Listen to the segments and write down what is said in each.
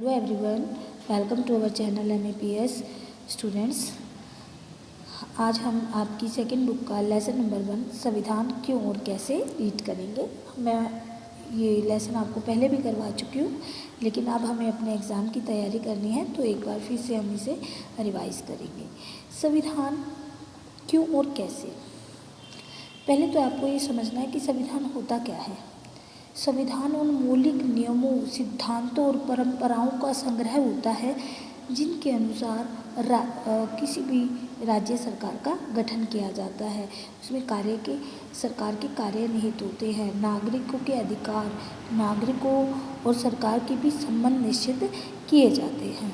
Hello everyone, welcome to our channel MAPS students. आज हम आपकी सेकंड बुक का लेसन नंबर 1 संविधान क्यों और कैसे रीड करेंगे। मैं ये लेसन आपको पहले भी करवा चुकी हूँ, लेकिन अब हमें अपने एग्ज़ाम की तैयारी करनी है तो एक बार फिर से हम इसे रिवाइज़ करेंगे। संविधान क्यों और कैसे। पहले तो आपको ये समझना है कि संविधान होता क्या है। संविधान उन मौलिक नियमों, सिद्धांतों और परंपराओं का संग्रह होता है जिनके अनुसार किसी भी राज्य सरकार का गठन किया जाता है। उसमें सरकार के कार्य निहित होते हैं। नागरिकों के अधिकार, नागरिकों और सरकार के बीच संबंध निश्चित किए जाते हैं।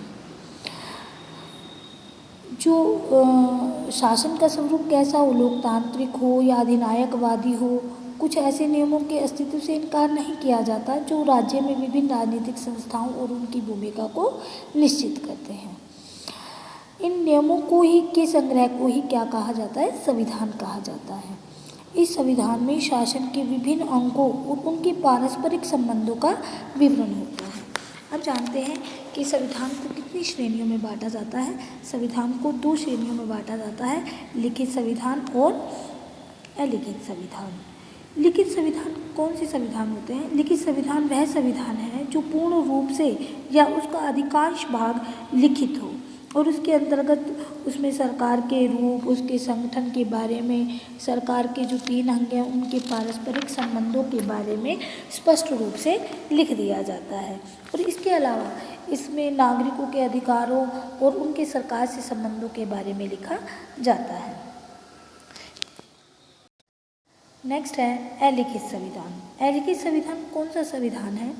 जो शासन का स्वरूप कैसा हो, लोकतांत्रिक हो या अधिनायकवादी हो, कुछ ऐसे नियमों के अस्तित्व से इनकार नहीं किया जाता जो राज्य में विभिन्न राजनीतिक संस्थाओं और उनकी भूमिका को निश्चित करते हैं। इन नियमों को ही के संग्रह को ही क्या कहा जाता है, संविधान कहा जाता है। इस संविधान में शासन के विभिन्न अंगों और उनके पारस्परिक संबंधों का विवरण होता है। अब जानते हैं कि संविधान को कितनी श्रेणियों में बांटा जाता है। संविधान को 2 श्रेणियों में बांटा जाता है, लिखित संविधान और अलिखित संविधान। लिखित संविधान कौन से संविधान होते हैं? लिखित संविधान वह संविधान है जो पूर्ण रूप से या उसका अधिकांश भाग लिखित हो और उसके अंतर्गत उसमें सरकार के रूप, उसके संगठन के बारे में, सरकार के जो 3 अंग हैं उनके पारस्परिक संबंधों के बारे में स्पष्ट रूप से लिख दिया जाता है। और इसके अलावा इसमें नागरिकों के अधिकारों और उनके सरकार से संबंधों के बारे में लिखा जाता है। नेक्स्ट है अलिखित संविधान। अलिखित संविधान कौन सा संविधान है?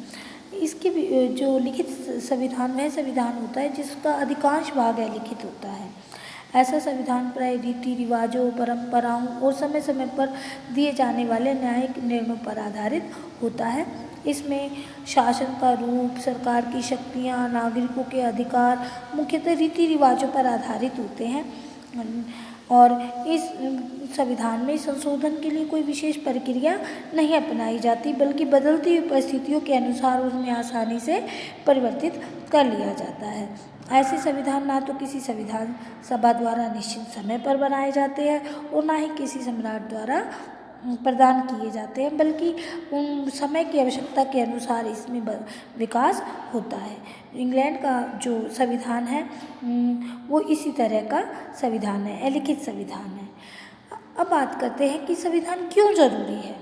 इसके जो लिखित संविधान वह संविधान होता है जिसका अधिकांश भाग अलिखित होता है। ऐसा संविधान प्राय रीति रिवाजों, परंपराओं और समय समय पर दिए जाने वाले न्यायिक निर्णयों पर आधारित होता है। इसमें शासन का रूप, सरकार की शक्तियाँ, नागरिकों के अधिकार मुख्यतः रीति रिवाजों पर आधारित होते हैं। और इस संविधान में संशोधन के लिए कोई विशेष प्रक्रिया नहीं अपनाई जाती, बल्कि बदलती हुई परिस्थितियों के अनुसार उसमें आसानी से परिवर्तित कर लिया जाता है। ऐसे संविधान ना तो किसी संविधान सभा द्वारा निश्चित समय पर बनाए जाते हैं और ना ही किसी सम्राट द्वारा प्रदान किए जाते हैं, बल्कि उन समय की आवश्यकता के अनुसार इसमें विकास होता है। इंग्लैंड का जो संविधान है वो इसी तरह का संविधान है, अलिखित संविधान है। अब बात करते हैं कि संविधान क्यों ज़रूरी है।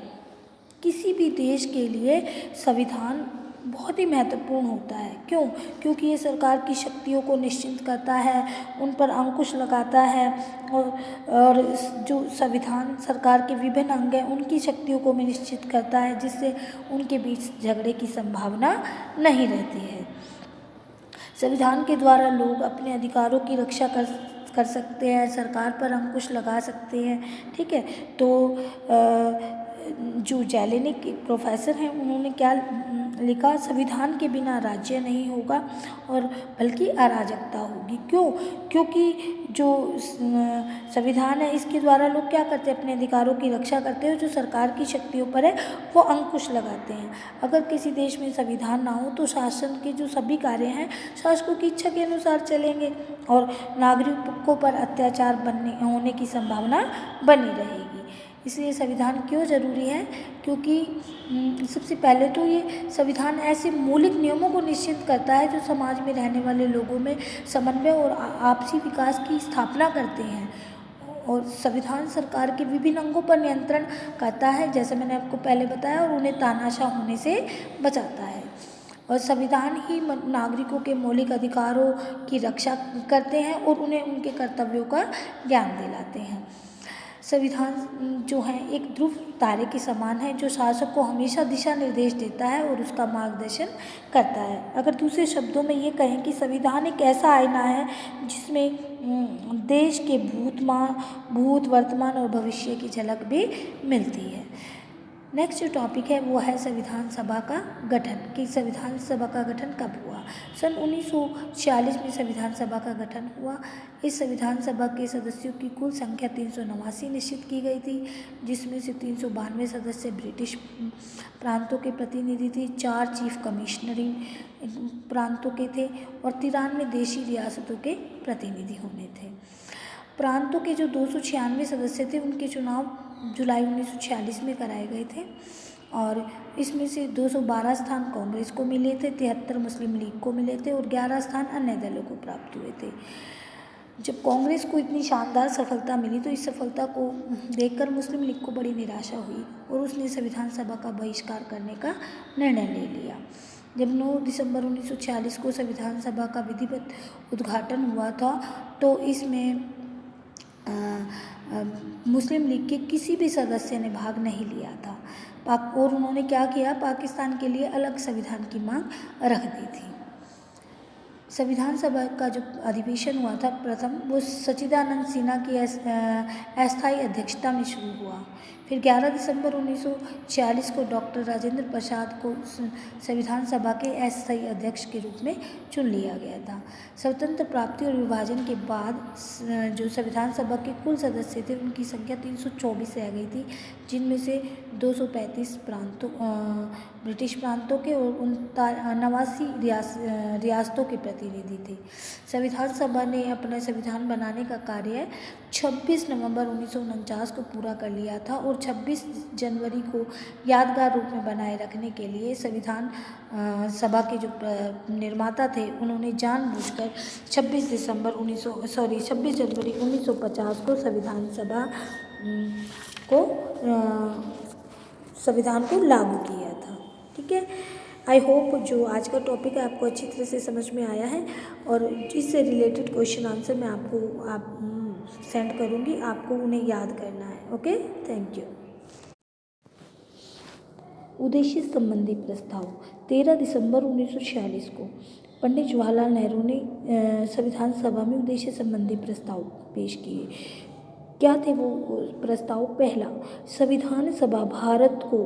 किसी भी देश के लिए संविधान बहुत ही महत्वपूर्ण होता है। क्यों? क्योंकि ये सरकार की शक्तियों को निश्चित करता है, उन पर अंकुश लगाता है और जो संविधान सरकार के विभिन्न अंग हैं उनकी शक्तियों को भी निश्चित करता है, जिससे उनके बीच झगड़े की संभावना नहीं रहती है। संविधान के द्वारा लोग अपने अधिकारों की रक्षा कर सकते हैं, सरकार पर अंकुश लगा सकते हैं। ठीक है, तो जो जेलेनिक प्रोफेसर हैं उन्होंने क्या लिखा, संविधान के बिना राज्य नहीं होगा और बल्कि अराजकता होगी। क्यों? क्योंकि जो संविधान है इसके द्वारा लोग क्या करते हैं, अपने अधिकारों की रक्षा करते हैं, जो सरकार की शक्तियों पर है वो अंकुश लगाते हैं। अगर किसी देश में संविधान ना हो तो शासन के जो सभी कार्य हैं शासकों की इच्छा के अनुसार चलेंगे और नागरिकों पर अत्याचार होने की संभावना बनी रहेगी। इसलिए संविधान क्यों ज़रूरी है? क्योंकि सबसे पहले तो ये संविधान ऐसे मौलिक नियमों को निश्चित करता है जो समाज में रहने वाले लोगों में समन्वय और आपसी विकास की स्थापना करते हैं। और संविधान सरकार के विभिन्न अंगों पर नियंत्रण करता है, जैसे मैंने आपको पहले बताया, और उन्हें तानाशाह होने से बचाता है। और संविधान ही नागरिकों के मौलिक अधिकारों की रक्षा करते हैं और उन्हें उनके कर्तव्यों का ज्ञान दिलाते हैं। संविधान जो है एक ध्रुव तारे के समान है जो शासक को हमेशा दिशा निर्देश देता है और उसका मार्गदर्शन करता है। अगर दूसरे शब्दों में ये कहें कि संविधान एक ऐसा आईना है जिसमें देश के भूत, वर्तमान और भविष्य की झलक भी मिलती है। नेक्स्ट जो टॉपिक है वो है संविधान सभा का गठन, कि संविधान सभा का गठन कब हुआ। सन 1946 में संविधान सभा का गठन हुआ। इस संविधान सभा के सदस्यों की कुल संख्या 389 निश्चित की गई थी, जिसमें से 392 सदस्य ब्रिटिश प्रांतों के प्रतिनिधि थे, 4 चीफ कमिश्नरी प्रांतों के थे और 93 देशी रियासतों के प्रतिनिधि होने थे। प्रांतों के जो 296 सदस्य थे उनके चुनाव जुलाई 1946 में कराए गए थे और इसमें से 212 स्थान कांग्रेस को मिले थे, 73 मुस्लिम लीग को मिले थे और 11 स्थान अन्य दलों को प्राप्त हुए थे। जब कांग्रेस को इतनी शानदार सफलता मिली तो इस सफलता को देखकर मुस्लिम लीग को बड़ी निराशा हुई और उसने संविधान सभा का बहिष्कार करने का निर्णय ले लिया। जब 9 दिसंबर 1946 को संविधान सभा का विधिवत उद्घाटन हुआ था तो इसमें मुस्लिम लीग के किसी भी सदस्य ने भाग नहीं लिया था और उन्होंने क्या किया, पाकिस्तान के लिए अलग संविधान की मांग रख दी थी। संविधान सभा का जो अधिवेशन हुआ था प्रथम, वो सच्चिदानंद सिन्हा की अस्थायी अध्यक्षता में शुरू हुआ। फिर 11 दिसंबर 1946 को डॉक्टर राजेंद्र प्रसाद को संविधान सभा के अस्थायी अध्यक्ष के रूप में चुन लिया गया था। स्वतंत्र प्राप्ति और विभाजन के बाद जो संविधान सभा के कुल सदस्य थे उनकी संख्या 324 रह गई थी, जिनमें से 235 प्रांतों ब्रिटिश प्रांतों के और 89 रियासतों के प्रतिनिधि थे। संविधान सभा ने अपना संविधान बनाने का कार्य 26 नवंबर 1949 को पूरा कर लिया था और 26 जनवरी को यादगार रूप में बनाए रखने के लिए संविधान सभा के जो निर्माता थे उन्होंने जानबूझकर 26 जनवरी 1950 को संविधान को लागू किया था। ठीक है, आई होप जो आज का टॉपिक है आपको अच्छी तरह से समझ में आया है और इससे रिलेटेड क्वेश्चन आंसर मैं आपको सेंड करूँगी, आपको उन्हें याद करना है। Okay, thank you. उद्देश्य संबंधी प्रस्ताव 13 दिसंबर 1946 को पंडित जवाहरलाल नेहरू ने संविधान सभा में उद्देश्य संबंधी प्रस्ताव पेश किए। क्या थे वो प्रस्ताव? पहला, संविधान सभा भारत को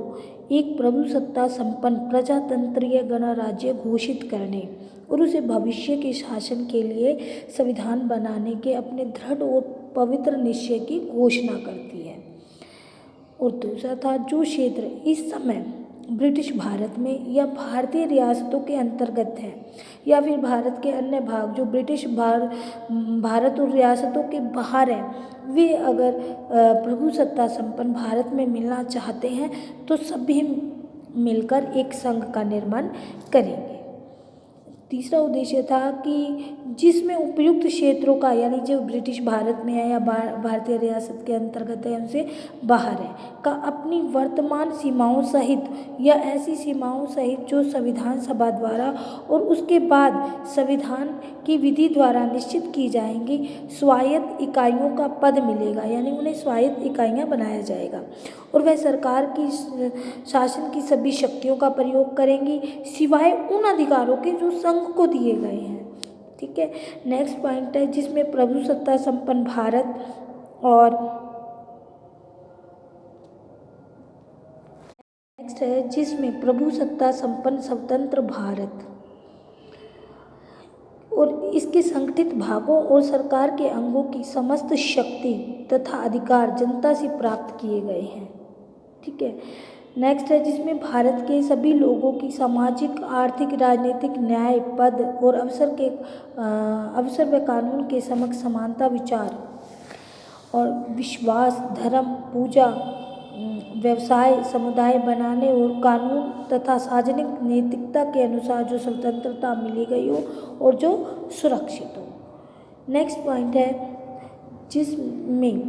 एक प्रभुसत्ता संपन्न प्रजातंत्रीय गणराज्य घोषित करने और उसे भविष्य के शासन के लिए संविधान बनाने के अपने दृढ़ और पवित्र निश्चय की घोषणा करती है। और दूसरा था, जो क्षेत्र इस समय ब्रिटिश भारत में या भारतीय रियासतों के अंतर्गत हैं या फिर भारत के अन्य भाग जो ब्रिटिश भारत और रियासतों के बाहर हैं, वे अगर प्रभुसत्ता संपन्न भारत में मिलना चाहते हैं तो सभी मिलकर एक संघ का निर्माण करेंगे। तीसरा उद्देश्य था कि जिसमें उपयुक्त क्षेत्रों का, यानी जो ब्रिटिश भारत में है या भारतीय रियासत के अंतर्गत है उनसे बाहर है, का अपनी वर्तमान सीमाओं सहित या ऐसी सीमाओं सहित जो संविधान सभा द्वारा और उसके बाद संविधान की विधि द्वारा निश्चित की जाएंगी स्वायत्त इकाइयों का पद मिलेगा, यानी उन्हें स्वायत्त इकाइयाँ बनाया जाएगा और वह सरकार की शासन की सभी शक्तियों का प्रयोग करेंगी सिवाय उन अधिकारों के जो संघ को दिए गए हैं। ठीक है, नेक्स्ट पॉइंट है जिसमें प्रभुसत्ता संपन्न भारत और नेक्स्ट है जिसमें प्रभुसत्ता संपन्न स्वतंत्र भारत और इसके संगठित भागों और सरकार के अंगों की समस्त शक्ति तथा अधिकार जनता से प्राप्त किए गए हैं। ठीक है, नेक्स्ट है जिसमें भारत के सभी लोगों की सामाजिक, आर्थिक, राजनीतिक, न्याय, पद और अवसर व कानून के समक्ष समानता विचार और विश्वास, धर्म, पूजा, व्यवसाय, समुदाय बनाने और कानून तथा सार्वजनिक नैतिकता के अनुसार जो स्वतंत्रता मिली गई हो और जो सुरक्षित हो। नेक्स्ट पॉइंट है जिसमें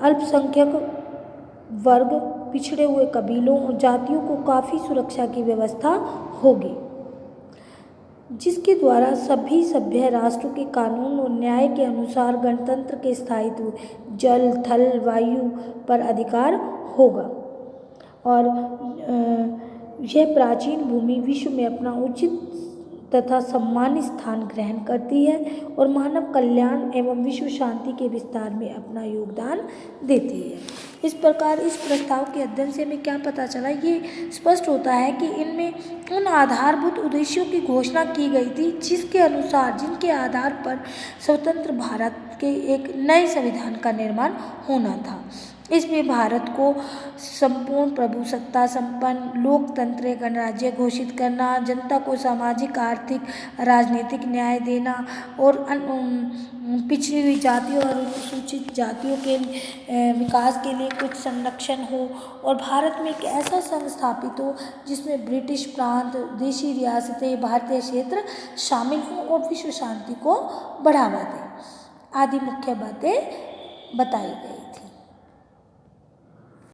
अल्पसंख्यक वर्ग, पिछड़े हुए कबीलों और जातियों को काफ़ी सुरक्षा की व्यवस्था होगी, जिसके द्वारा सभी सभ्य राष्ट्रों के कानून और न्याय के अनुसार गणतंत्र के स्थायित्व, जल, थल, वायु पर अधिकार होगा और यह प्राचीन भूमि विश्व में अपना उचित तथा सम्मानित स्थान ग्रहण करती है और मानव कल्याण एवं विश्व शांति के विस्तार में अपना योगदान देती है। इस प्रकार इस प्रस्ताव के अध्ययन से हमें क्या पता चला, ये स्पष्ट होता है कि इनमें उन आधारभूत उद्देश्यों की घोषणा की गई थी जिनके आधार पर स्वतंत्र भारत के एक नए संविधान का निर्माण होना था। इसमें भारत को संपूर्ण प्रभुसत्ता संपन्न लोकतंत्र गणराज्य घोषित करना, जनता को सामाजिक आर्थिक राजनीतिक न्याय देना और पिछड़ी हुई जातियों और अनुसूचित जातियों के विकास के लिए कुछ संरक्षण हो, और भारत में एक ऐसा संघ स्थापित हो जिसमें ब्रिटिश प्रांत, देशी रियासतें, भारतीय क्षेत्र शामिल हों और विश्व शांति को बढ़ावा दें आदि मुख्य बातें बताई गई।